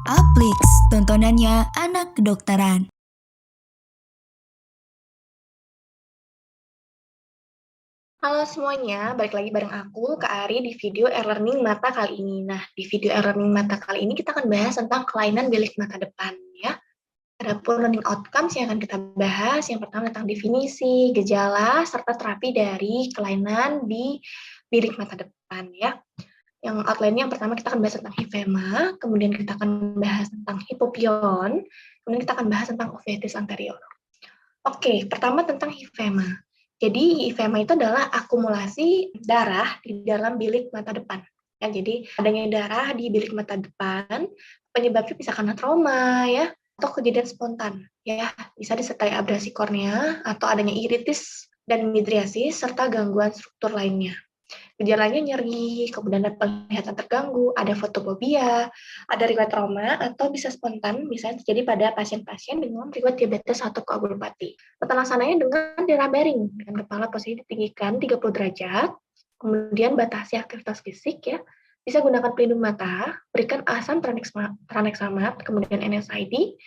Aplix, tontonannya anak kedokteran. Halo semuanya, balik lagi bareng aku, Kak Ari, di video e-learning mata kali ini. Nah, di video e-learning mata kali ini kita akan bahas tentang kelainan bilik mata depan, ya. Ada learning outcomes yang akan kita bahas. Yang pertama tentang definisi, gejala, serta terapi dari kelainan di bilik mata depan, ya. Yang outline yang pertama kita akan bahas tentang hifema, kemudian kita akan bahas tentang hipopion, kemudian kita akan bahas tentang uveitis anterior. Oke, pertama tentang hifema. Jadi hifema itu adalah akumulasi darah di dalam bilik mata depan. Ya, jadi adanya darah di bilik mata depan, penyebabnya bisa karena trauma ya, atau kejadian spontan ya, bisa disertai abrasi kornea atau adanya iritis dan midriasis serta gangguan struktur lainnya. Gejalanya nyeri, kemudian ada penglihatan terganggu, ada fotofobia, ada riwayat trauma, atau bisa spontan, misalnya terjadi pada pasien-pasien dengan riwayat diabetes atau koagulopati. Tata laksananya dengan darah baring, dengan kepala posisi ditinggikan 30 derajat, kemudian batasi aktivitas fisik ya, bisa gunakan pelindung mata, berikan asam tranexamat, kemudian NSAID.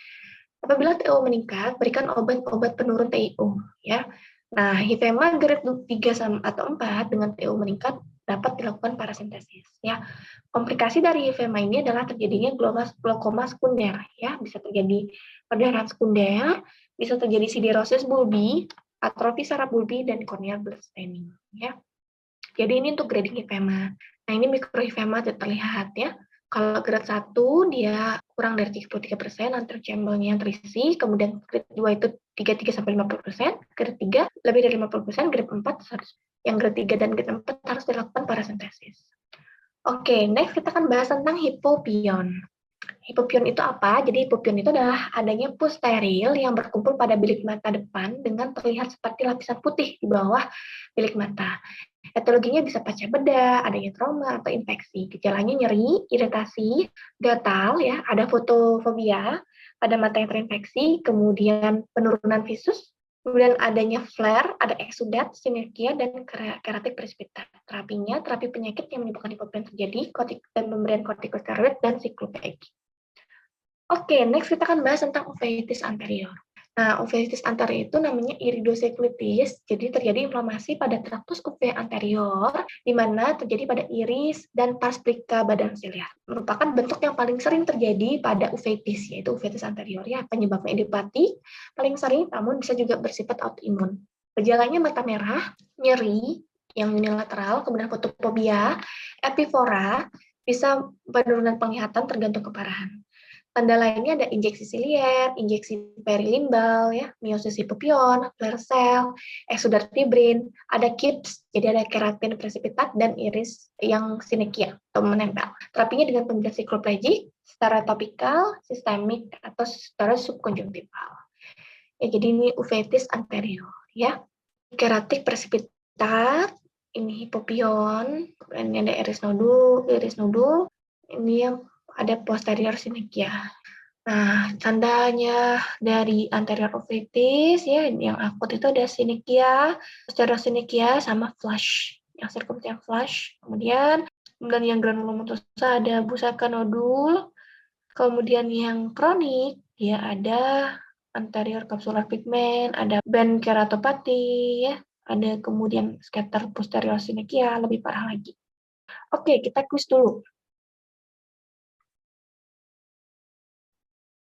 Apabila TIO meningkat, berikan obat-obat penurun TIO ya. Nah, hifema grade 3 atau 4 dengan TIO meningkat dapat dilakukan parasintesis ya. Komplikasi dari hifema ini adalah terjadinya glaukoma sekunder ya, bisa terjadi perdarahan sekunder, bisa terjadi siderosis bulbi, atrofi saraf bulbi dan corneal blood staining ya. Jadi ini untuk grading hifema. Nah, ini mikrohifema terlihat ya. Kalau grade 1 dia kurang dari 33%, anterior chambernya terisi, kemudian grade 2 itu 33 sampai 50%, grade 3 lebih dari 50%, grade 4 harus yang grade 3 dan grade 4 harus dilakukan parasintesis. Oke, next kita akan bahas tentang hipopion. Hipopion itu apa? Jadi hipopion itu adalah adanya pus steril yang berkumpul pada bilik mata depan dengan terlihat seperti lapisan putih di bawah bilik mata. Etiologinya bisa pecah bedah, adanya trauma atau infeksi. Gejalanya nyeri, iritasi, gatal, ya, ada fotofobia pada mata yang terinfeksi, kemudian penurunan visus, kemudian adanya flare, ada eksudat, sinergia, dan keratik presipitat. Terapinya, terapi penyakit yang menyebabkan hipopion terjadi, dan pemberian kortikosteroid dan siklopegi. Oke, next kita akan bahas tentang uveitis anterior. Nah, uveitis anterior itu namanya iridoseklitis, jadi terjadi inflamasi pada traktus uvea anterior, di mana terjadi pada iris dan pars plica badan silia. Merupakan bentuk yang paling sering terjadi pada uveitis, yaitu uveitis anterior. Ya, penyebabnya idiopatik, paling sering, namun bisa juga bersifat autoimun. Gejalanya mata merah, nyeri, yang unilateral, kemudian fotofobia, epifora, bisa penurunan penglihatan tergantung keparahan. Tanda lainnya ada injeksi silier, injeksi perilimbal, ya, miosis hipopion, flare cell, eksudar fibrin, ada KIPS, jadi ada keratin presipitat, dan iris yang sinekia atau menempel. Terapinya dengan pemberian sikloplegik, secara topikal, sistemik, atau secara subkonjungtival. Ya, jadi ini uveitis anterior, ya. Keratik presipitat, ini hipopion, ini ada iris nodul, ini yang ada posterior sinekia. Nah, tandanya dari anterior uveitis ya, yang akut itu ada sinekia, posterior sinekia sama flush. Yang sirkumfleks yang flush. Kemudian yang granulomatous ada busaka nodul. Kemudian yang kronik ya ada anterior capsular pigment, ada band keratopati ya, ada kemudian scatter posterior sinekia lebih parah lagi. Oke, kita quiz dulu.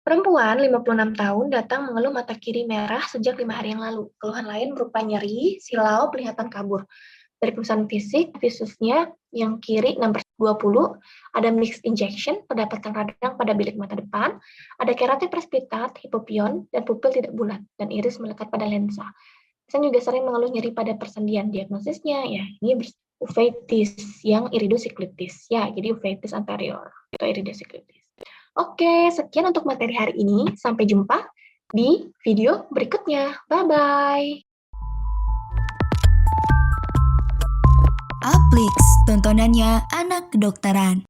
Perempuan 56 tahun datang mengeluh mata kiri merah sejak 5 hari yang lalu. Keluhan lain berupa nyeri, silau, penglihatan kabur. Dari pemeriksaan fisik, visusnya yang kiri nomor 20, ada mixed injection, pendapatan radang pada bilik mata depan, ada keratin presipitat, hipopion, dan pupil tidak bulat, dan iris melekat pada lensa. Saya juga sering mengeluh nyeri pada persendian. Diagnosisnya ya, ini uveitis yang iridoseklitis. Ya, jadi uveitis anterior atau iridoseklitis. Oke, sekian untuk materi hari ini. Sampai jumpa di video berikutnya. Bye-bye. Aplix, tontonannya anak kedokteran.